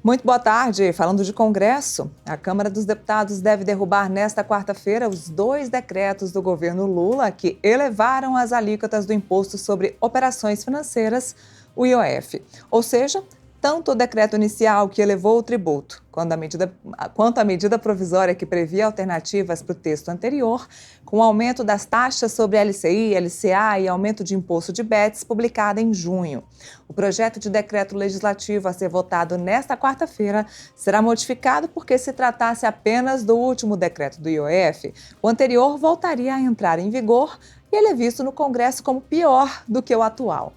Muito boa tarde. Falando de Congresso, a Câmara dos Deputados deve derrubar nesta quarta-feira os 2 decretos do governo Lula que elevaram as alíquotas do Imposto sobre Operações Financeiras, o IOF. Ou seja, tanto o decreto inicial que elevou o tributo, quanto a medida provisória que previa alternativas para o texto anterior, com o aumento das taxas sobre LCI, LCA e aumento de imposto de bets, publicada em junho. O projeto de decreto legislativo a ser votado nesta quarta-feira será modificado porque, se tratasse apenas do último decreto do IOF, o anterior voltaria a entrar em vigor e ele é visto no Congresso como pior do que o atual.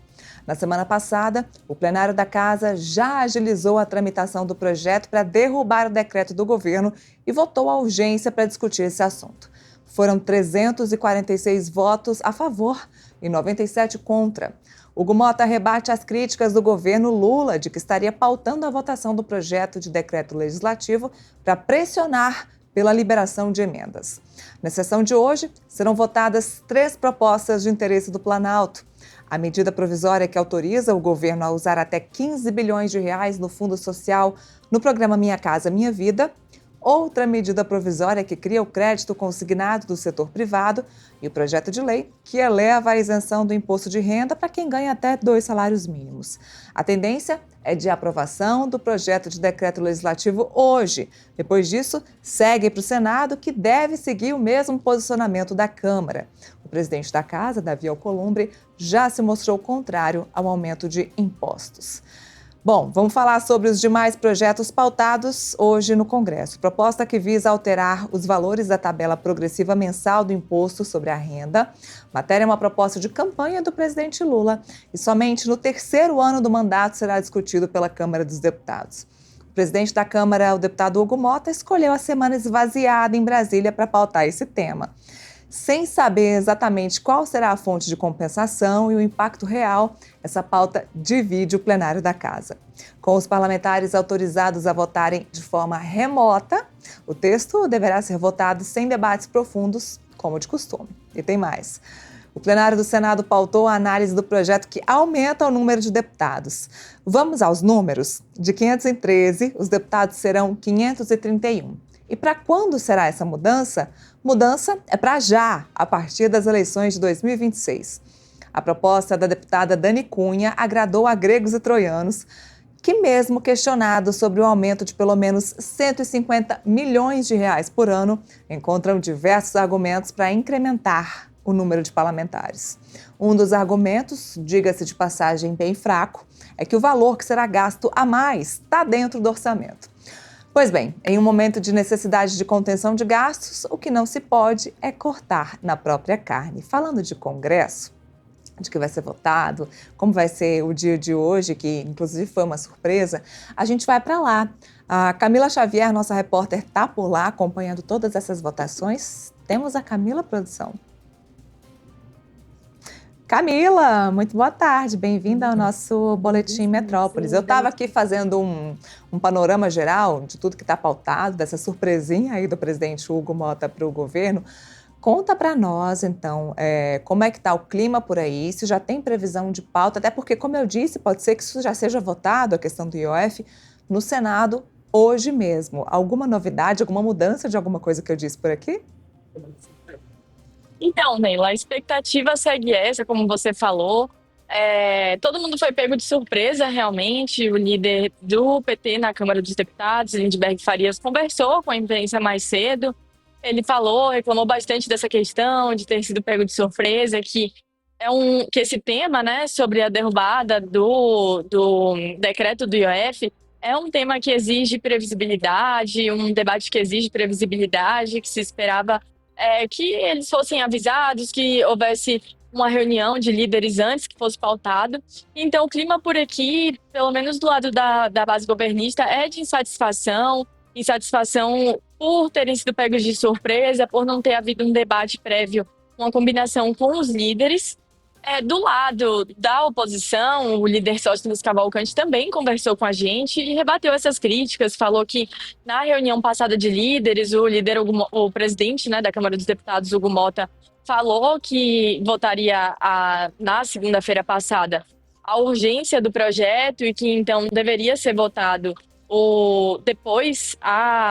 Na semana passada, o plenário da Casa já agilizou a tramitação do projeto para derrubar o decreto do governo e votou a urgência para discutir esse assunto. Foram 346 votos a favor e 97 contra. Hugo Motta rebate as críticas do governo Lula de que estaria pautando a votação do projeto de decreto legislativo para pressionar pela liberação de emendas. Na sessão de hoje, serão votadas 3 propostas de interesse do Planalto. A medida provisória que autoriza o governo a usar até 15 bilhões de reais no Fundo Social no programa Minha Casa Minha Vida, outra medida provisória que cria o crédito consignado do setor privado e o projeto de lei que eleva a isenção do imposto de renda para quem ganha até 2 salários mínimos. A tendência é de aprovação do projeto de decreto legislativo hoje. Depois disso, segue para o Senado, que deve seguir o mesmo posicionamento da Câmara. O presidente da Casa, Davi Alcolumbre, já se mostrou contrário ao aumento de impostos. Bom, vamos falar sobre os demais projetos pautados hoje no Congresso. Proposta que visa alterar os valores da tabela progressiva mensal do imposto sobre a renda. Matéria é uma proposta de campanha do presidente Lula e somente no 3º ano do mandato será discutido pela Câmara dos Deputados. O presidente da Câmara, o deputado Hugo Motta, escolheu a semana esvaziada em Brasília para pautar esse tema. Sem saber exatamente qual será a fonte de compensação e o impacto real, essa pauta divide o plenário da Casa. Com os parlamentares autorizados a votarem de forma remota, o texto deverá ser votado sem debates profundos, como de costume. E tem mais. O plenário do Senado pautou a análise do projeto que aumenta o número de deputados. Vamos aos números? De 513, os deputados serão 531. E para quando será essa mudança? Mudança é para já, a partir das eleições de 2026. A proposta da deputada Dani Cunha agradou a gregos e troianos, que, mesmo questionados sobre o aumento de pelo menos 150 milhões de reais por ano, encontram diversos argumentos para incrementar o número de parlamentares. Um dos argumentos, diga-se de passagem bem fraco, é que o valor que será gasto a mais está dentro do orçamento. Pois bem, em um momento de necessidade de contenção de gastos, o que não se pode é cortar na própria carne. Falando de Congresso, de que vai ser votado, como vai ser o dia de hoje, que inclusive foi uma surpresa, a gente vai para lá. A Camila Xavier, nossa repórter, está por lá acompanhando todas essas votações. Temos a Camila, produção. Camila, muito boa tarde, bem-vinda ao nosso Boletim Metrópolis. Eu estava aqui fazendo um panorama geral de tudo que está pautado, dessa surpresinha aí do presidente Hugo Motta para o governo. Conta para nós, então, como é que está o clima por aí, se já tem previsão de pauta, até porque, como eu disse, pode ser que isso já seja votado, a questão do IOF, no Senado hoje mesmo. Alguma novidade, alguma mudança de alguma coisa que eu disse por aqui? Então, Neila, a expectativa segue essa, como você falou. Todo mundo foi pego de surpresa, realmente. O líder do PT na Câmara dos Deputados, Lindbergh Farias, conversou com a imprensa mais cedo. Ele reclamou bastante dessa questão de ter sido pego de surpresa, que esse tema, né, sobre a derrubada do decreto do IOF é um tema que exige previsibilidade, um debate que exige previsibilidade, que se esperava que eles fossem avisados, que houvesse uma reunião de líderes antes que fosse pautado. Então, o clima por aqui, pelo menos do lado da base governista, é de insatisfação por terem sido pegos de surpresa, por não ter havido um debate prévio, uma combinação com os líderes. Do lado da oposição, o líder Sóstenes Cavalcante também conversou com a gente e rebateu essas críticas, falou que na reunião passada de líderes, o presidente, né, da Câmara dos Deputados, Hugo Motta, falou que votaria na segunda-feira passada a urgência do projeto e que então deveria ser votado depois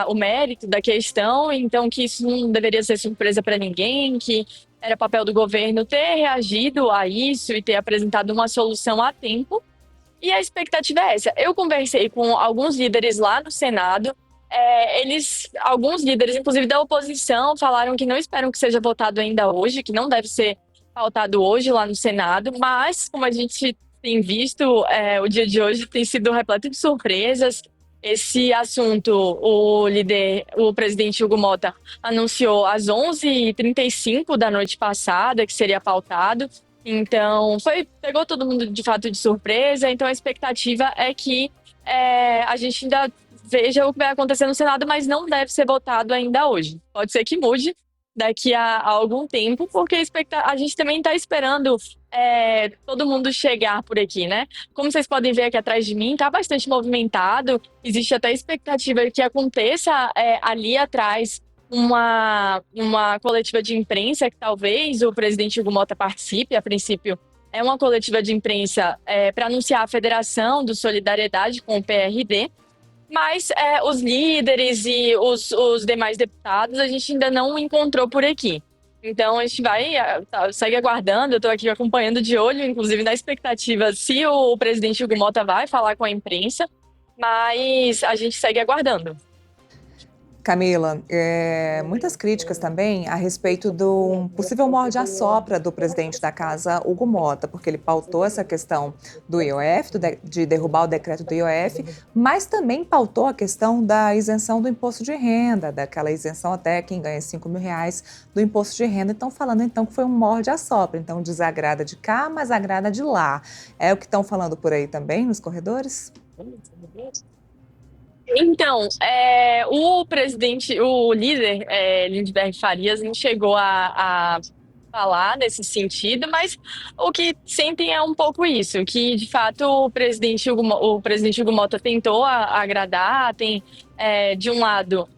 o mérito da questão, então que isso não deveria ser surpresa para ninguém, que era papel do governo ter reagido a isso e ter apresentado uma solução a tempo. E a expectativa é essa. Eu conversei com alguns líderes lá no Senado. Alguns líderes, inclusive da oposição, falaram que não esperam que seja votado ainda hoje, que não deve ser pautado hoje lá no Senado. Mas, como a gente tem visto, o dia de hoje tem sido repleto de surpresas. Esse assunto, o presidente Hugo Mota anunciou às 11h35 da noite passada que seria pautado. Então, pegou todo mundo de fato de surpresa. Então, a expectativa é que a gente ainda veja o que vai acontecer no Senado, mas não deve ser votado ainda hoje. Pode ser que mude daqui a algum tempo, porque a gente também está esperando todo mundo chegar por aqui, né? Como vocês podem ver aqui atrás de mim, está bastante movimentado. Existe até expectativa que aconteça ali atrás uma coletiva de imprensa que talvez o presidente Hugo Mota participe. A princípio, é uma coletiva de imprensa para anunciar a federação do Solidariedade com o PRD, mas os líderes e os demais deputados a gente ainda não encontrou por aqui. Então a gente segue aguardando. Eu estou aqui acompanhando de olho, inclusive na expectativa se o presidente Hugo Mota vai falar com a imprensa, mas a gente segue aguardando. Camila, muitas críticas também a respeito do possível morde-a-sopra do presidente da casa, Hugo Mota, porque ele pautou essa questão do IOF, de derrubar o decreto do IOF, mas também pautou a questão da isenção do imposto de renda, daquela isenção até quem ganha R$5 mil do imposto de renda. Então, falando então que foi um morde-a-sopra, então desagrada de cá, mas agrada de lá. É o que estão falando por aí também nos corredores? Então, o líder Lindbergh Farias não chegou a falar nesse sentido, mas o que sentem é um pouco isso, que de fato o presidente Hugo Mota tentou agradar, tem de um lado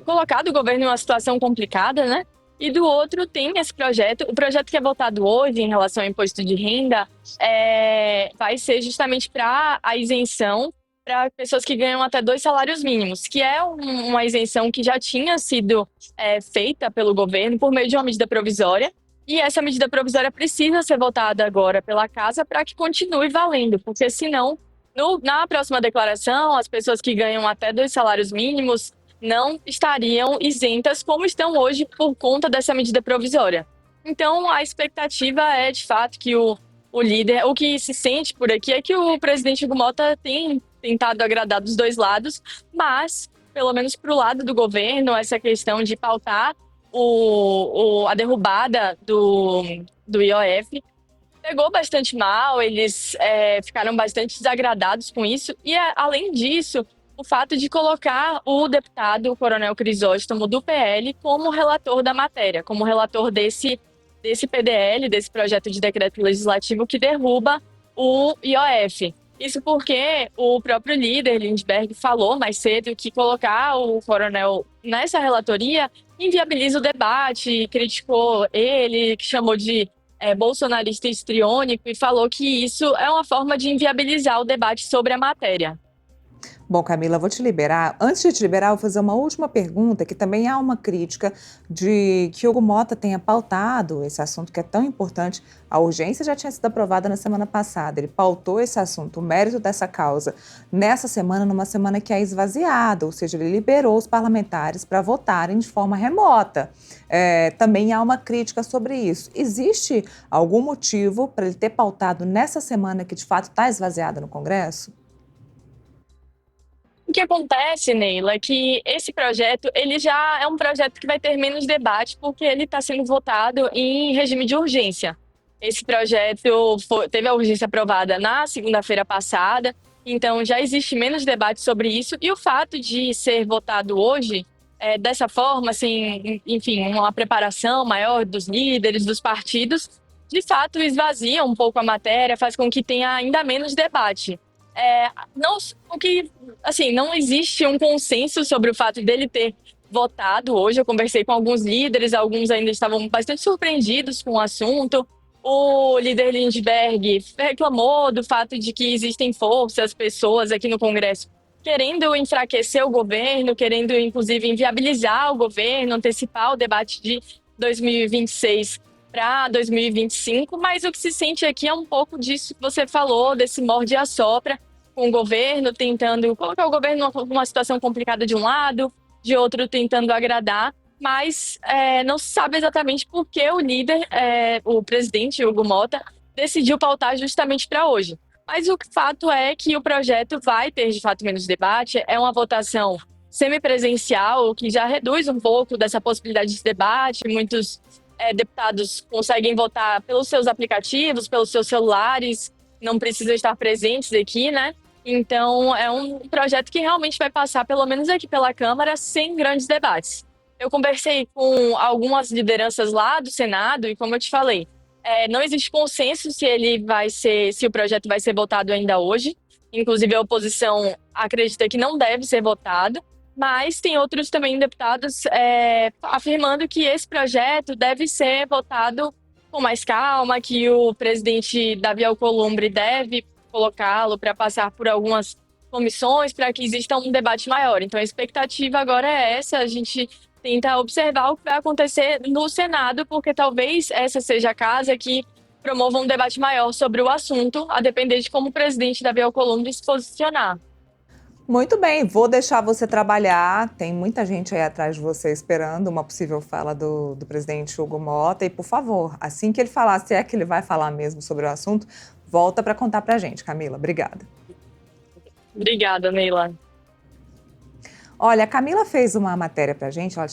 colocado o governo em uma situação complicada, né? E do outro tem esse projeto. O projeto que é votado hoje em relação ao imposto de renda vai ser justamente para a isenção para pessoas que ganham até 2 salários mínimos, que é uma isenção que já tinha sido feita pelo governo por meio de uma medida provisória. E essa medida provisória precisa ser votada agora pela Casa para que continue valendo, porque senão, na próxima declaração, as pessoas que ganham até 2 salários mínimos não estariam isentas como estão hoje por conta dessa medida provisória. Então, a expectativa é, de fato, que o líder, o que se sente por aqui é que o presidente Hugo Mota tem tentado agradar dos dois lados, mas, pelo menos para o lado do governo, essa questão de pautar a derrubada do IOF pegou bastante mal. Eles ficaram bastante desagradados com isso. E, além disso, o fato de colocar o deputado, o Coronel Crisóstomo, do PL, como relator da matéria, como relator desse PDL, desse projeto de decreto legislativo que derruba o IOF. Isso porque o próprio líder, Lindbergh, falou mais cedo que colocar o coronel nessa relatoria inviabiliza o debate, criticou ele, que chamou de bolsonarista histriônico, e falou que isso é uma forma de inviabilizar o debate sobre a matéria. Bom, Camila, vou te liberar. Antes de te liberar, eu vou fazer uma última pergunta, que também há uma crítica de que Hugo Mota tenha pautado esse assunto que é tão importante. A urgência já tinha sido aprovada na semana passada. Ele pautou esse assunto, o mérito dessa causa, nessa semana, numa semana que é esvaziada, ou seja, ele liberou os parlamentares para votarem de forma remota. Também há uma crítica sobre isso. Existe algum motivo para ele ter pautado nessa semana que de fato está esvaziada no Congresso? O que acontece, Neila, é que esse projeto ele já é um projeto que vai ter menos debate porque ele está sendo votado em regime de urgência. Esse projeto teve a urgência aprovada na segunda-feira passada, então já existe menos debate sobre isso. E o fato de ser votado hoje, dessa forma, assim, enfim, uma preparação maior dos líderes, dos partidos, de fato esvazia um pouco a matéria, faz com que tenha ainda menos debate. Não existe um consenso sobre o fato dele ter votado hoje. Eu conversei com alguns líderes, alguns ainda estavam bastante surpreendidos com o assunto. O líder Lindbergh reclamou do fato de que existem forças, pessoas aqui no Congresso querendo enfraquecer o governo, querendo inclusive inviabilizar o governo, antecipar o debate de 2026 para 2025, mas o que se sente aqui é um pouco disso que você falou, desse morde e assopra, com o governo tentando colocar o governo numa situação complicada de um lado, de outro tentando agradar, mas não se sabe exatamente por que o líder, o presidente Hugo Mota, decidiu pautar justamente para hoje. Mas o fato é que o projeto vai ter, de fato, menos debate, é uma votação semipresencial, o que já reduz um pouco dessa possibilidade de debate. Muitos deputados conseguem votar pelos seus aplicativos, pelos seus celulares, não precisam estar presentes aqui, né? Então, é um projeto que realmente vai passar, pelo menos aqui pela Câmara, sem grandes debates. Eu conversei com algumas lideranças lá do Senado e, como eu te falei, não existe consenso se o projeto vai ser votado ainda hoje. Inclusive, a oposição acredita que não deve ser votado, mas tem outros também deputados afirmando que esse projeto deve ser votado com mais calma, que o presidente Davi Alcolumbre deve colocá-lo para passar por algumas comissões para que exista um debate maior. Então, a expectativa agora é essa, a gente tenta observar o que vai acontecer no Senado, porque talvez essa seja a casa que promova um debate maior sobre o assunto, a depender de como o presidente Davi Alcolumbre se posicionar. Muito bem, vou deixar você trabalhar. Tem muita gente aí atrás de você esperando uma possível fala do presidente Hugo Mota. E, por favor, assim que ele falar, se é que ele vai falar mesmo sobre o assunto, volta para contar para a gente, Camila. Obrigada. Obrigada, Neila. Olha, a Camila fez uma matéria para a gente, ela